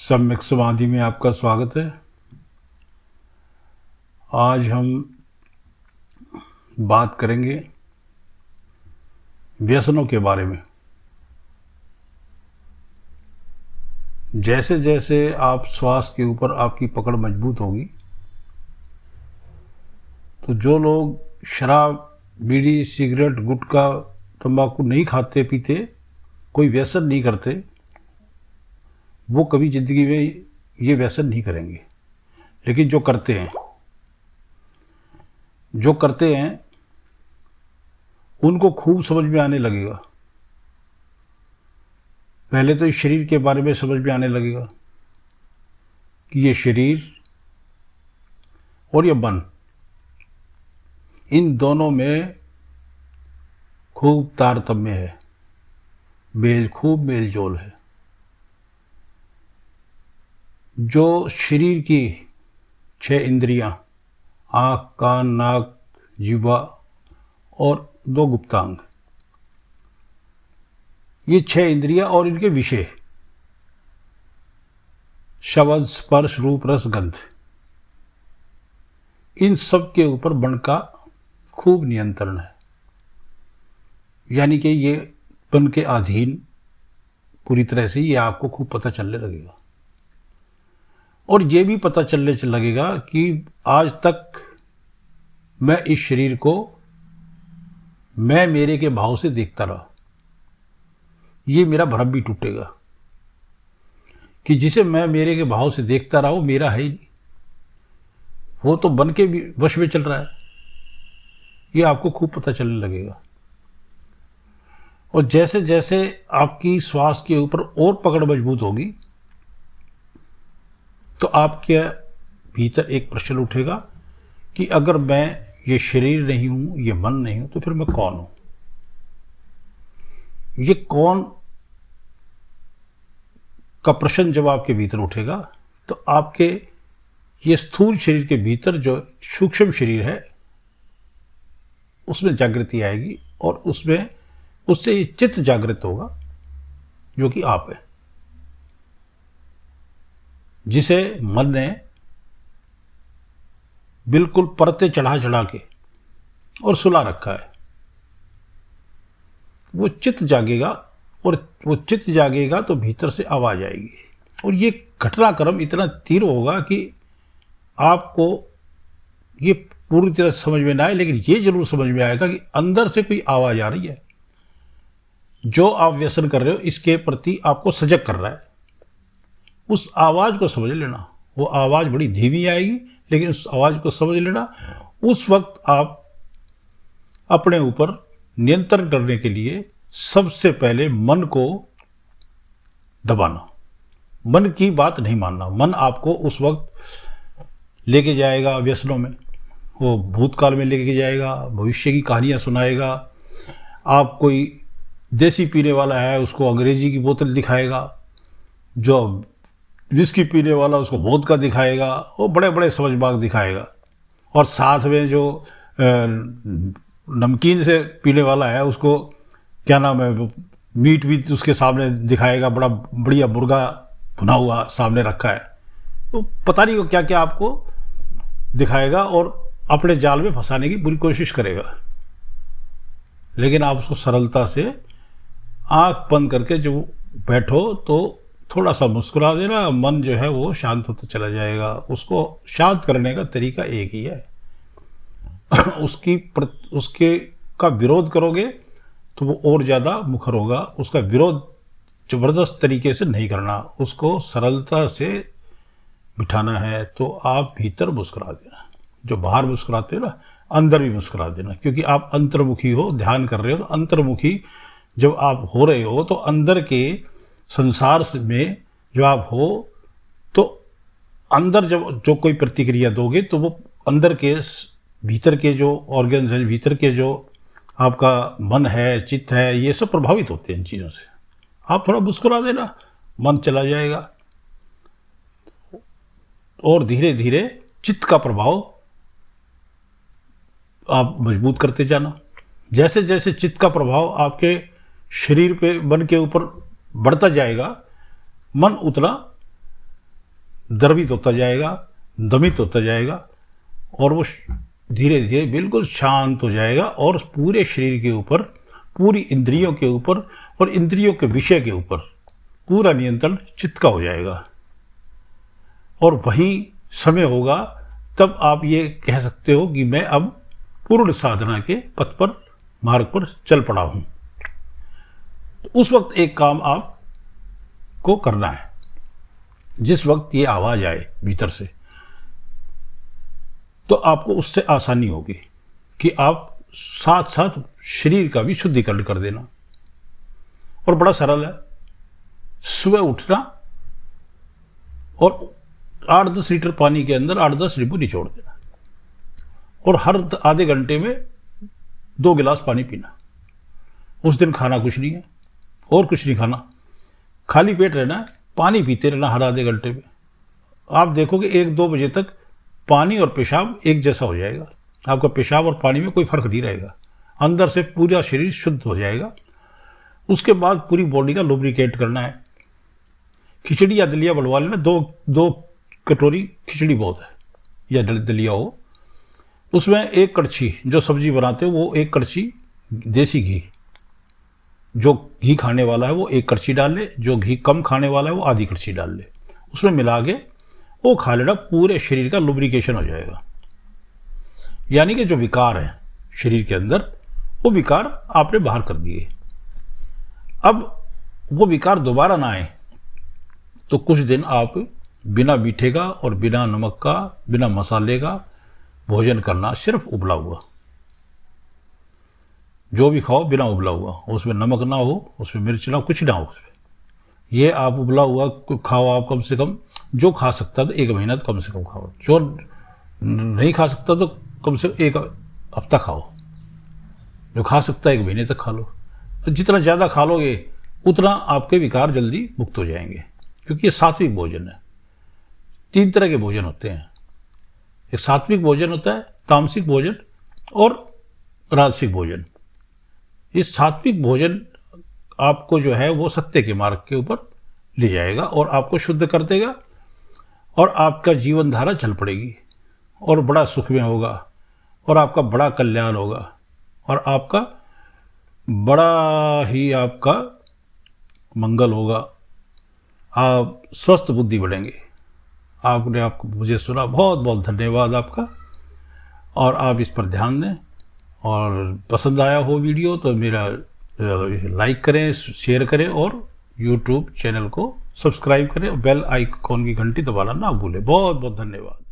सम्यक समाधि में आपका स्वागत है। आज हम बात करेंगे व्यसनों के बारे में। जैसे जैसे आप श्वास के ऊपर आपकी पकड़ मजबूत होगी तो जो लोग शराब, बीड़ी, सिगरेट, गुटखा, तंबाकू नहीं खाते पीते, कोई व्यसन नहीं करते, वो कभी ज़िंदगी में ये व्यसन नहीं करेंगे। लेकिन जो करते हैं उनको खूब समझ में आने लगेगा। पहले तो इस शरीर के बारे में समझ में आने लगेगा कि ये शरीर और ये मन, इन दोनों में खूब तारतम्य है, खूब मेल जोल है। जो शरीर की 6 इंद्रियां, आँख, कान, नाक, जीवा और 2 गुप्तांग, ये 6 इंद्रियां और इनके विषय शब्द, स्पर्श, रूप, रस, गंध, इन सब के ऊपर मन का खूब नियंत्रण है। यानी कि ये मन के अधीन पूरी तरह से ये आपको खूब पता चलने लगेगा। और ये भी पता चलने लगेगा कि आज तक मैं इस शरीर को मैं मेरे के भाव से देखता रहा। ये मेरा भ्रम भी टूटेगा कि जिसे मैं मेरे के भाव से देखता रहा वो मेरा है ही नहीं, वो तो बन के भी वश में चल रहा है। ये आपको खूब पता चलने लगेगा। और जैसे जैसे आपकी श्वास के ऊपर और पकड़ मजबूत होगी तो आपके भीतर एक प्रश्न उठेगा कि अगर मैं ये शरीर नहीं हूं, ये मन नहीं हूं, तो फिर मैं कौन हूं? ये कौन का प्रश्न जब आपके भीतर उठेगा तो आपके ये स्थूल शरीर के भीतर जो सूक्ष्म शरीर है उसमें जागृति आएगी और उससे ये चित्त जागृत होगा जो कि आप है, जिसे मन ने बिल्कुल परते चढ़ा चढ़ा के और सुला रखा है। वो चित्त जागेगा और वो चित्त जागेगा तो भीतर से आवाज आएगी। और ये घटनाक्रम इतना तीव्र होगा कि आपको ये पूरी तरह समझ में ना आए, लेकिन ये जरूर समझ में आएगा कि अंदर से कोई आवाज आ रही है जो आप व्यसन कर रहे हो इसके प्रति आपको सजग कर रहा है। उस आवाज को समझ लेना। वो आवाज बड़ी धीमी आएगी, लेकिन उस आवाज को समझ लेना। उस वक्त आप अपने ऊपर नियंत्रण करने के लिए सबसे पहले मन को दबाना, मन की बात नहीं मानना। मन आपको उस वक्त लेके जाएगा व्यसनों में, वो भूतकाल में लेके जाएगा, भविष्य की कहानियां सुनाएगा। आप कोई देसी पीने वाला है उसको अंग्रेजी की बोतल दिखाएगा, जो विस्की पीने वाला उसको वोदका दिखाएगा, वो बड़े बड़े समझबाग दिखाएगा। और साथ में जो नमकीन से पीने वाला है उसको क्या नाम है, मीट भी उसके सामने दिखाएगा, बड़ा बढ़िया मुर्गा भुना हुआ सामने रखा है। तो पता नहीं वो क्या क्या आपको दिखाएगा और अपने जाल में फंसाने की पूरी कोशिश करेगा। लेकिन आप उसको सरलता से आंख बंद करके जो बैठो तो थोड़ा सा मुस्कुरा देना, मन जो है वो शांत होता चला जाएगा। उसको शांत करने का तरीका एक ही है। उसके का विरोध करोगे तो वो और ज़्यादा मुखर होगा। उसका विरोध जबरदस्त तरीके से नहीं करना, उसको सरलता से बिठाना है। तो आप भीतर मुस्कुरा देना, जो बाहर मुस्कुराते हो ना, अंदर भी मुस्कुरा देना। क्योंकि आप अंतर्मुखी हो, ध्यान कर रहे हो। तो अंतर्मुखी जब आप हो रहे हो तो अंदर के संसार में जो आप हो, तो अंदर जब जो कोई प्रतिक्रिया दोगे तो वो अंदर के भीतर के जो ऑर्गन्स हैं, भीतर के जो आपका मन है, चित्त है, ये सब प्रभावित होते हैं इन चीज़ों से। आप थोड़ा मुस्कुरा देना, मन चला जाएगा। और धीरे धीरे चित्त का प्रभाव आप मजबूत करते जाना। जैसे जैसे चित्त का प्रभाव आपके शरीर पे, मन के ऊपर बढ़ता जाएगा, मन उतना द्रवित होता जाएगा, दमित होता जाएगा और वो धीरे धीरे बिल्कुल शांत हो जाएगा और पूरे शरीर के ऊपर, पूरी इंद्रियों के ऊपर और इंद्रियों के विषय के ऊपर पूरा नियंत्रण चित्त का हो जाएगा। और वही समय होगा तब आप ये कह सकते हो कि मैं अब पूर्ण साधना के पथ पर, मार्ग पर चल पड़ा हूं। तो उस वक्त एक काम आपको करना है, जिस वक्त ये आवाज आए भीतर से, तो आपको उससे आसानी होगी कि आप साथ साथ शरीर का भी शुद्धिकरण कर देना। और बड़ा सरल है, सुबह उठना और 8-10 लीटर पानी के अंदर 8-10 नींबू निचोड़ देना और हर आधे घंटे में 2 गिलास पानी पीना। उस दिन खाना कुछ नहीं है और कुछ नहीं खाना, खाली पेट रहना है, पानी पीते रहना हर आधे घंटे में। आप देखोगे 1-2 बजे तक पानी और पेशाब एक जैसा हो जाएगा। आपका पेशाब और पानी में कोई फर्क नहीं रहेगा, अंदर से पूरा शरीर शुद्ध हो जाएगा। उसके बाद पूरी बॉडी का लुब्रिकेट करना है। खिचड़ी या दलिया बनवा लेना, 2 कटोरी खिचड़ी बहुत है, या दलिया हो, उसमें 1 कड़छी जो सब्जी बनाते हो वो 1 कड़छी देसी घी, जो घी खाने वाला है वो 1 कड़छी डाल ले, जो घी कम खाने वाला है वो आधी कड़छी डाल ले, उसमें मिला के वो खा लेना, पूरे शरीर का लुब्रिकेशन हो जाएगा। यानी कि जो विकार है शरीर के अंदर, वो विकार आपने बाहर कर दिए। अब वो विकार दोबारा ना आए तो कुछ दिन आप बिना मीठे का और बिना नमक का, बिना मसाले का भोजन करना, सिर्फ उबला हुआ जो भी खाओ बिना उबला हुआ, उसमें नमक ना हो, उसमें मिर्च ना हो, कुछ ना हो उसमें। ये आप उबला हुआ खाओ, आप कम से कम, जो खा सकता तो 1 महीना तो कम से कम खाओ, जो नहीं खा सकता तो कम से कम 1 हफ्ता खाओ, जो खा सकता है 1 महीने तक खा लो। तो जितना ज़्यादा खा लोगे उतना आपके विकार जल्दी मुक्त हो जाएंगे, क्योंकि ये सात्विक भोजन है। 3 तरह के भोजन होते हैं, एक सात्विक भोजन होता है, तामसिक भोजन और राजसिक भोजन। ये सात्विक भोजन आपको जो है वो सत्य के मार्ग के ऊपर ले जाएगा और आपको शुद्ध कर देगा और आपका जीवन धारा चल पड़ेगी और बड़ा सुख में होगा और आपका बड़ा कल्याण होगा और आपका बड़ा ही आपका मंगल होगा। आप स्वस्थ बुद्धि बढ़ेंगे। आपने आपको मुझे सुना, बहुत बहुत धन्यवाद आपका। और आप इस पर ध्यान दें, और पसंद आया हो वीडियो तो मेरा लाइक करें, शेयर करें और YouTube चैनल को सब्सक्राइब करें और बेल आइकॉन की घंटी दबाना ना भूलें। बहुत बहुत धन्यवाद।